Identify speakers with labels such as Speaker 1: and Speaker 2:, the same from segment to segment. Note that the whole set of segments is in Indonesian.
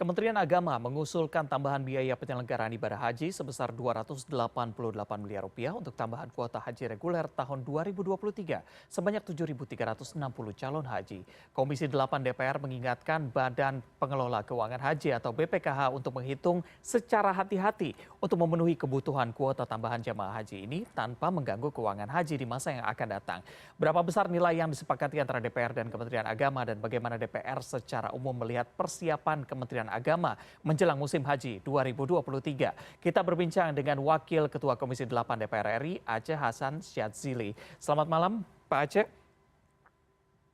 Speaker 1: Kementerian Agama mengusulkan tambahan biaya penyelenggaraan ibadah haji sebesar Rp288 miliar untuk tambahan kuota haji reguler tahun 2023 sebanyak 7.360 calon haji. Komisi 8 DPR mengingatkan Badan Pengelola Keuangan Haji atau BPKH untuk menghitung secara hati-hati untuk memenuhi kebutuhan kuota tambahan jemaah haji ini tanpa mengganggu keuangan haji di masa yang akan datang. Berapa besar nilai yang disepakati antara DPR dan Kementerian Agama dan bagaimana DPR secara umum melihat persiapan Kementerian Agama menjelang musim haji 2023. Kita berbincang dengan Wakil Ketua Komisi 8 DPR RI, Aceh Hasan Syadzili. Selamat malam, Pak Aceh.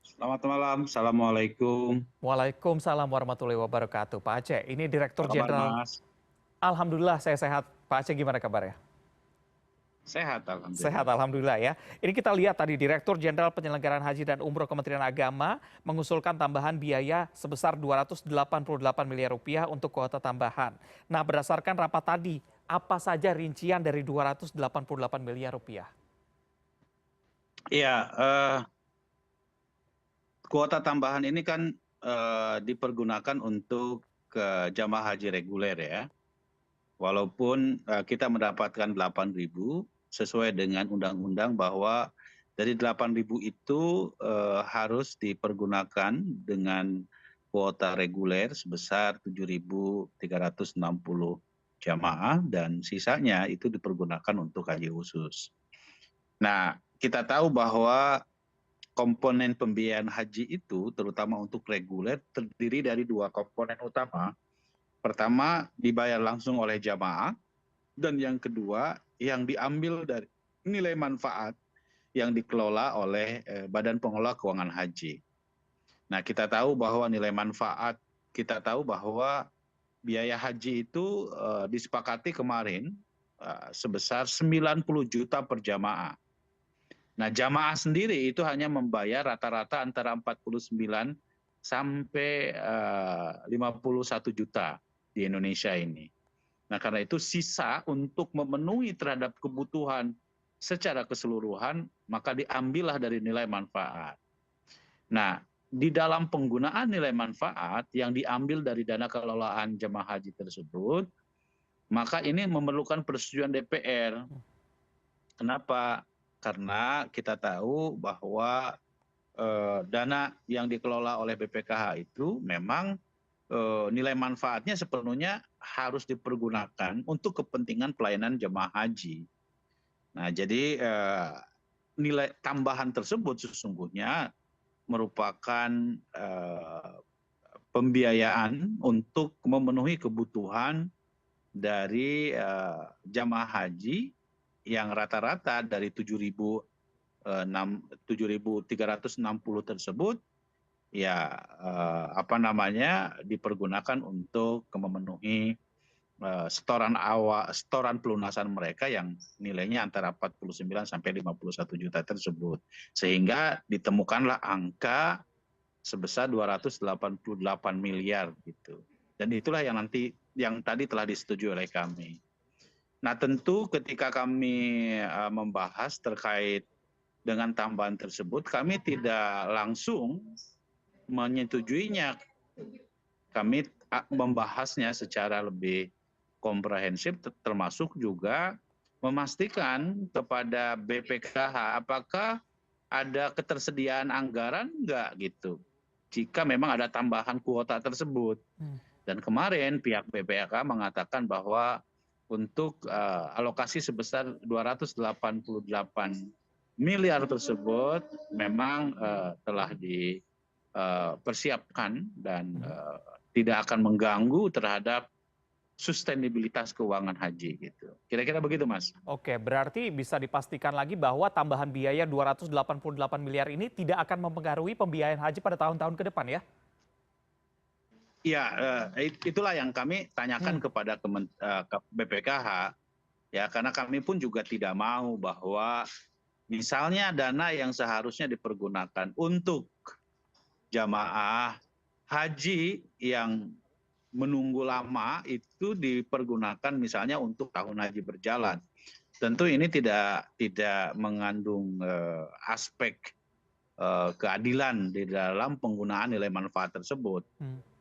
Speaker 2: Selamat malam, Assalamualaikum.
Speaker 1: Waalaikumsalam warahmatullahi wabarakatuh. Pak Aceh, ini Direktur
Speaker 2: Apa kabar,
Speaker 1: Jenderal.
Speaker 2: Mas?
Speaker 1: Alhamdulillah saya sehat. Pak Aceh gimana kabarnya?
Speaker 2: Sehat,
Speaker 1: Sehat,
Speaker 2: Alhamdulillah.
Speaker 1: alhamdulillah ya. Ini kita lihat tadi Direktur Jenderal Penyelenggaraan Haji dan Umroh Kementerian Agama mengusulkan tambahan biaya sebesar Rp288 miliar untuk kuota tambahan. Nah, berdasarkan rapat tadi, apa saja rincian dari Rp288 miliar?
Speaker 2: Iya, kuota tambahan ini kan dipergunakan untuk jamaah haji reguler ya. Walaupun kita mendapatkan 8.000 sesuai dengan undang-undang bahwa dari 8.000 itu harus dipergunakan dengan kuota reguler sebesar 7.360 jamaah dan sisanya itu dipergunakan untuk haji khusus. Nah, kita tahu bahwa komponen pembiayaan haji itu terutama untuk reguler terdiri dari dua komponen utama. Pertama dibayar langsung oleh jamaah dan yang kedua yang diambil dari nilai manfaat yang dikelola oleh Badan Pengelola Keuangan Haji. Nah, kita tahu bahwa nilai manfaat, kita tahu bahwa biaya haji itu disepakati kemarin sebesar 90 juta per jamaah. Nah, jamaah sendiri itu hanya membayar rata-rata antara 49 sampai 51 juta di Indonesia ini. Nah, karena itu sisa untuk memenuhi terhadap kebutuhan secara keseluruhan, maka diambillah dari nilai manfaat. Nah, di dalam penggunaan nilai manfaat yang diambil dari dana kelolaan jemaah haji tersebut, maka ini memerlukan persetujuan DPR. Kenapa? Karena kita tahu bahwa dana yang dikelola oleh BPKH itu memang nilai manfaatnya sepenuhnya harus dipergunakan untuk kepentingan pelayanan jemaah haji. Nah, jadi nilai tambahan tersebut sesungguhnya merupakan pembiayaan untuk memenuhi kebutuhan dari jemaah haji yang rata-rata dari 7.360 tersebut ya dipergunakan untuk memenuhi setoran pelunasan mereka yang nilainya antara 49 sampai 51 juta tersebut, sehingga ditemukanlah angka sebesar 288 miliar gitu. Dan itulah yang tadi telah disetujui oleh kami. Nah, tentu ketika kami membahas terkait dengan tambahan tersebut, kami tidak langsung menyetujuinya. Kami membahasnya secara lebih komprehensif, termasuk juga memastikan kepada BPKH apakah ada ketersediaan anggaran enggak gitu jika memang ada tambahan kuota tersebut. Dan kemarin pihak BPKH mengatakan bahwa untuk alokasi sebesar 288 miliar tersebut memang telah dipersiapkan dan tidak akan mengganggu terhadap sustainabilitas keuangan haji gitu. Kira-kira begitu, Mas.
Speaker 1: Oke, berarti bisa dipastikan lagi bahwa tambahan biaya Rp288 miliar ini tidak akan mempengaruhi pembiayaan haji pada tahun-tahun ke depan ya?
Speaker 2: Iya, itulah yang kami tanyakan kepada BPKH, ya karena kami pun juga tidak mau bahwa misalnya dana yang seharusnya dipergunakan untuk jamaah haji yang menunggu lama itu dipergunakan misalnya untuk tahun haji berjalan. Tentu ini tidak mengandung aspek keadilan di dalam penggunaan nilai manfaat tersebut.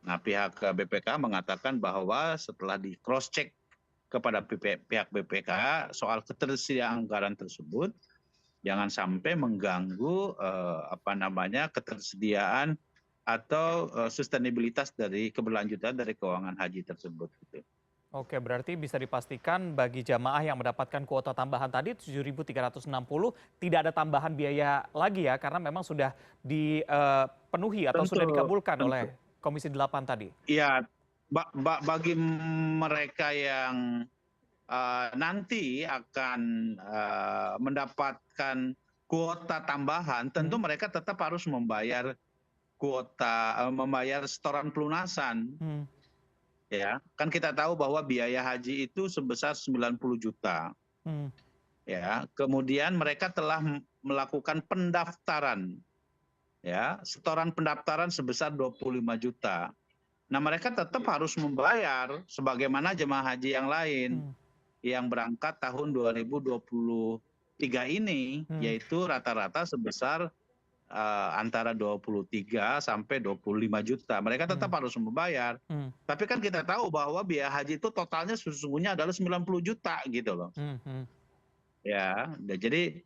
Speaker 2: Nah, pihak BPK mengatakan bahwa setelah di cross check kepada pihak BPK soal ketersediaan anggaran tersebut, jangan sampai mengganggu ketersediaan atau sustainabilitas dari keberlanjutan dari keuangan haji tersebut. Gitu.
Speaker 1: Oke, berarti bisa dipastikan bagi jamaah yang mendapatkan kuota tambahan tadi 7.360 tidak ada tambahan biaya lagi ya, karena memang sudah dipenuhi atau
Speaker 2: Tentu,
Speaker 1: sudah dikabulkan
Speaker 2: tentu.
Speaker 1: oleh Komisi 8 tadi.
Speaker 2: Iya, bagi mereka yang nanti akan mendapatkan kuota tambahan, tentu
Speaker 1: Hmm,
Speaker 2: mereka tetap harus membayar kuota, membayar setoran pelunasan.
Speaker 1: hmm,
Speaker 2: Ya, kan kita tahu bahwa biaya haji itu sebesar 90 juta.
Speaker 1: hmm,
Speaker 2: Ya, kemudian mereka telah melakukan pendaftaran, ya, setoran pendaftaran sebesar 25 juta. Nah, mereka tetap harus membayar sebagaimana jemaah haji yang lain
Speaker 1: hmm,
Speaker 2: yang berangkat tahun 2023 ini,
Speaker 1: hmm,
Speaker 2: yaitu rata-rata sebesar antara 23 sampai 25 juta. Mereka tetap
Speaker 1: hmm,
Speaker 2: harus membayar.
Speaker 1: hmm,
Speaker 2: Tapi kan kita tahu bahwa biaya haji itu totalnya sesungguhnya adalah 90 juta gitu loh.
Speaker 1: hmm, hmm.
Speaker 2: Ya, jadi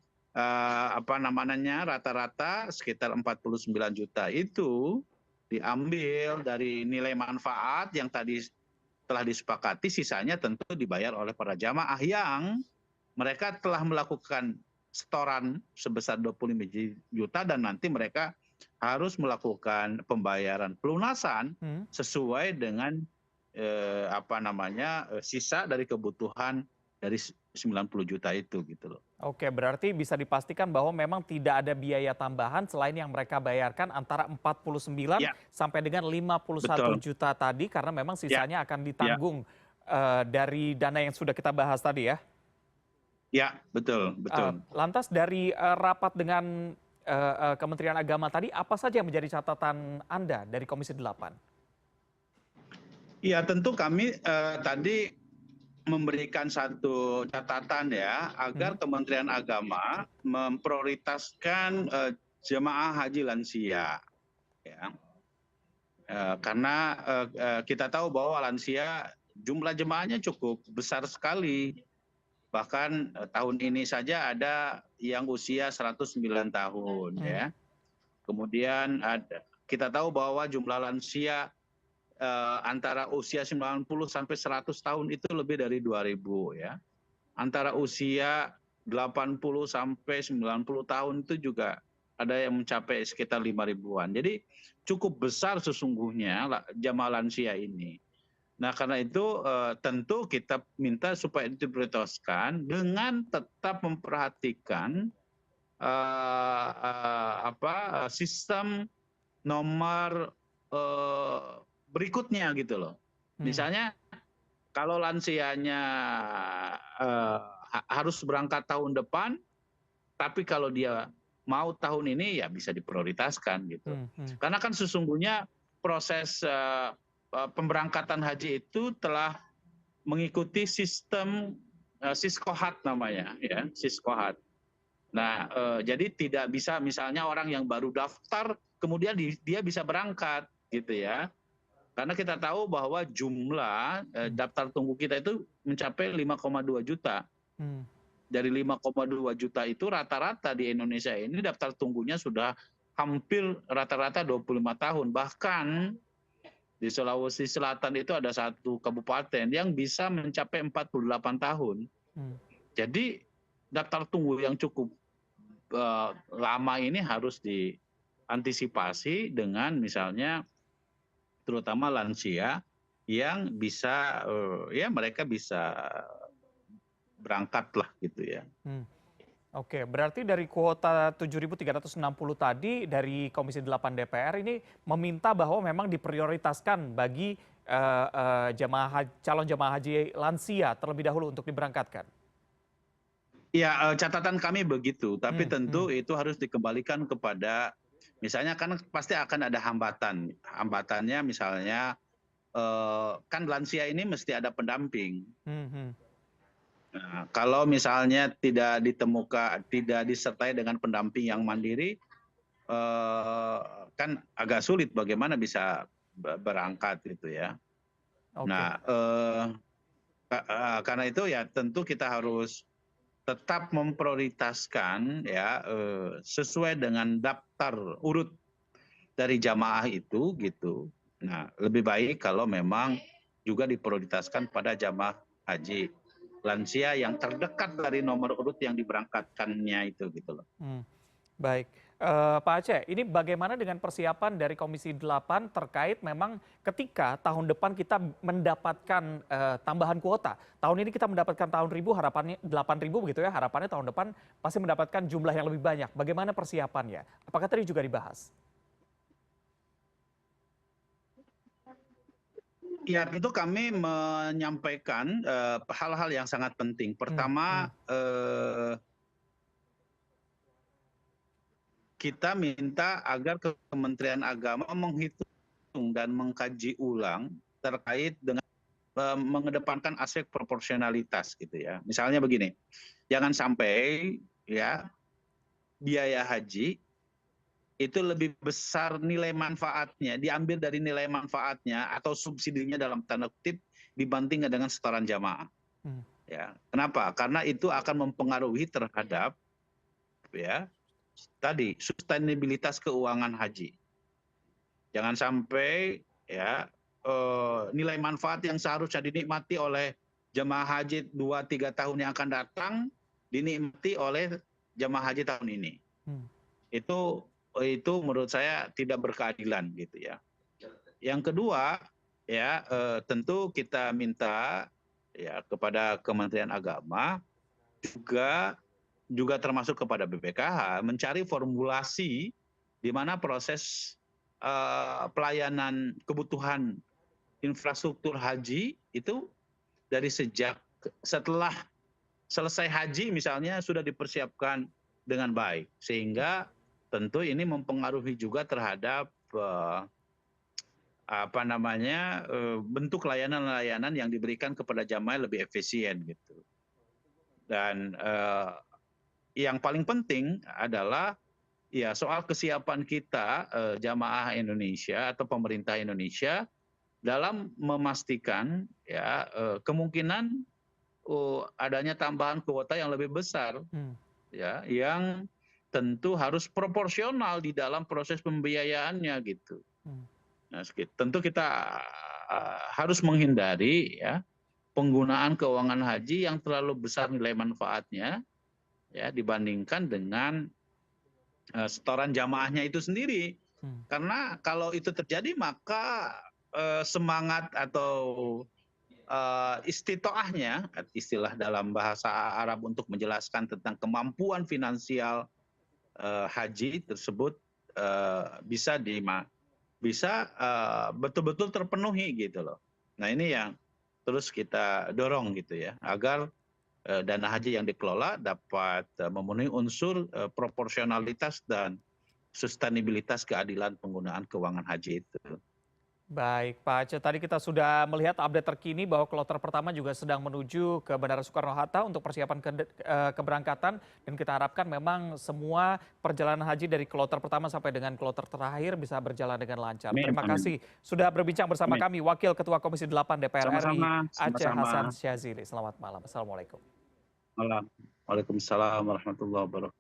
Speaker 2: rata-rata sekitar 49 juta itu diambil dari nilai manfaat yang tadi telah disepakati, sisanya tentu dibayar oleh para jamaah yang mereka telah melakukan setoran sebesar 25 juta dan nanti mereka harus melakukan pembayaran pelunasan
Speaker 1: Hmm.
Speaker 2: sesuai dengan sisa dari kebutuhan dari 90 juta itu gitu loh.
Speaker 1: Oke, berarti bisa dipastikan bahwa memang tidak ada biaya tambahan selain yang mereka bayarkan antara 49
Speaker 2: Ya,
Speaker 1: sampai dengan 51
Speaker 2: betul.
Speaker 1: juta tadi karena memang
Speaker 2: Ya,
Speaker 1: sisanya akan
Speaker 2: ya,
Speaker 1: ditanggung dari dana yang sudah kita bahas tadi ya.
Speaker 2: ya, betul, betul.
Speaker 1: Lantas dari rapat dengan Kementerian Agama tadi apa saja yang menjadi catatan Anda dari Komisi 8?
Speaker 2: Iya, tentu kami tadi memberikan satu catatan ya,
Speaker 1: Hmm,
Speaker 2: agar Kementerian Agama memprioritaskan jemaah haji lansia. Ya. Karena kita tahu bahwa lansia jumlah jemaahnya cukup besar sekali. Bahkan tahun ini saja ada yang usia 109 tahun
Speaker 1: hmm,
Speaker 2: ya. Kemudian kita tahu bahwa jumlah lansia antara usia 90 sampai 100 tahun itu lebih dari 2.000 ya. Antara usia 80 sampai 90 tahun itu juga ada yang mencapai sekitar 5 ribuan. Jadi cukup besar sesungguhnya jamaah lansia ini. Nah, karena itu tentu kita minta supaya diprioritaskan dengan tetap memperhatikan sistem nomor berikutnya gitu loh.
Speaker 1: hmm,
Speaker 2: Misalnya kalau lansianya harus berangkat tahun depan, tapi kalau dia mau tahun ini ya bisa diprioritaskan gitu.
Speaker 1: hmm, hmm,
Speaker 2: Karena kan sesungguhnya proses pemberangkatan haji itu telah mengikuti sistem siskohat namanya, ya siskohat. Nah, jadi tidak bisa misalnya orang yang baru daftar kemudian dia bisa berangkat gitu ya. Karena kita tahu bahwa jumlah
Speaker 1: hmm,
Speaker 2: daftar tunggu kita itu mencapai 5,2 juta.
Speaker 1: hmm,
Speaker 2: Dari 5,2 juta itu rata-rata di Indonesia ini daftar tunggunya sudah hampir rata-rata 25 tahun. Bahkan di Sulawesi Selatan itu ada satu kabupaten yang bisa mencapai 48 tahun.
Speaker 1: hmm.
Speaker 2: Jadi daftar tunggu yang cukup lama ini harus diantisipasi dengan misalnya terutama lansia yang bisa ya mereka bisa berangkat lah gitu ya.
Speaker 1: Hmm. Oke, berarti dari kuota 7.360 tadi dari Komisi 8 DPR ini meminta bahwa memang diprioritaskan bagi calon jemaah haji lansia terlebih dahulu untuk diberangkatkan.
Speaker 2: Ya, catatan kami begitu, tapi
Speaker 1: Hmm, hmm,
Speaker 2: tentu itu harus dikembalikan kepada misalnya kan pasti akan ada hambatan. Hambatannya misalnya kan lansia ini mesti ada pendamping.
Speaker 1: hmm, hmm,
Speaker 2: Nah, kalau misalnya tidak ditemukan, tidak disertai dengan pendamping yang mandiri, kan agak sulit bagaimana bisa berangkat gitu ya.
Speaker 1: Oke.
Speaker 2: Nah, karena itu ya tentu kita harus tetap memprioritaskan ya sesuai dengan daftar urut dari jamaah itu gitu. Nah, lebih baik kalau memang juga diprioritaskan pada jamaah haji lansia yang terdekat dari nomor urut yang diberangkatkannya itu gitu loh.
Speaker 1: Hmm. Baik, Pak Aceh, ini bagaimana dengan persiapan dari Komisi 8 terkait memang ketika tahun depan kita mendapatkan, tambahan kuota. Tahun ini kita mendapatkan tahun ribu, harapannya 8.000 begitu ya, harapannya tahun depan pasti mendapatkan jumlah yang lebih banyak. Bagaimana persiapannya? Apakah tadi juga dibahas?
Speaker 2: Ya, itu kami menyampaikan hal-hal yang sangat penting.
Speaker 1: Hmm,
Speaker 2: Pertama,
Speaker 1: hmm,
Speaker 2: kita minta agar Kementerian Agama menghitung dan mengkaji ulang terkait dengan mengedepankan aspek proporsionalitas gitu ya. Misalnya begini, jangan sampai ya biaya haji itu lebih besar nilai manfaatnya, diambil dari nilai manfaatnya atau subsidinya dalam tanda kutip dibandingkan dengan setoran jamaah.
Speaker 1: hmm,
Speaker 2: Ya, kenapa? Karena itu akan mempengaruhi terhadap ya tadi sustainabilitas keuangan haji. Jangan sampai ya nilai manfaat yang seharusnya dinikmati oleh jemaah haji 2-3 tahun yang akan datang dinikmati oleh jemaah haji tahun ini.
Speaker 1: hmm.
Speaker 2: Itu menurut saya tidak berkeadilan gitu ya. Yang kedua ya tentu kita minta ya kepada Kementerian Agama juga termasuk kepada BPKH mencari formulasi di mana proses pelayanan kebutuhan infrastruktur haji itu dari setelah selesai haji misalnya sudah dipersiapkan dengan baik, sehingga tentu ini mempengaruhi juga terhadap bentuk layanan-layanan yang diberikan kepada jamaah lebih efisien gitu. Dan yang paling penting adalah ya soal kesiapan kita jamaah Indonesia atau pemerintah Indonesia dalam memastikan ya kemungkinan adanya tambahan kuota yang lebih besar
Speaker 1: Hmm.
Speaker 2: ya yang tentu harus proporsional di dalam proses pembiayaannya gitu.
Speaker 1: Hmm.
Speaker 2: Nah, tentu kita harus menghindari ya penggunaan keuangan haji yang terlalu besar nilai manfaatnya ya dibandingkan dengan setoran jamaahnya itu sendiri.
Speaker 1: Hmm.
Speaker 2: Karena kalau itu terjadi maka semangat atau istitoahnya, istilah dalam bahasa Arab untuk menjelaskan tentang kemampuan finansial haji tersebut bisa betul-betul terpenuhi gitu loh. Nah ini yang terus kita dorong gitu ya agar dana haji yang dikelola dapat memenuhi unsur proporsionalitas dan sustainabilitas keadilan penggunaan keuangan haji itu.
Speaker 1: Baik, Pak Aceh, tadi kita sudah melihat update terkini bahwa kloter pertama juga sedang menuju ke Bandara Soekarno-Hatta untuk persiapan keberangkatan, dan kita harapkan memang semua perjalanan haji dari kloter pertama sampai dengan kloter terakhir bisa berjalan dengan lancar.
Speaker 2: Amin,
Speaker 1: Terima
Speaker 2: amin,
Speaker 1: kasih sudah berbincang bersama
Speaker 2: amin.
Speaker 1: kami, Wakil Ketua Komisi 8 DPR RI
Speaker 2: Sama-sama,
Speaker 1: Aceh Hasan
Speaker 2: sama-sama.
Speaker 1: Syazili. Selamat malam. Assalamualaikum.
Speaker 2: Malam. Waalaikumsalam warahmatullahi wabarakatuh.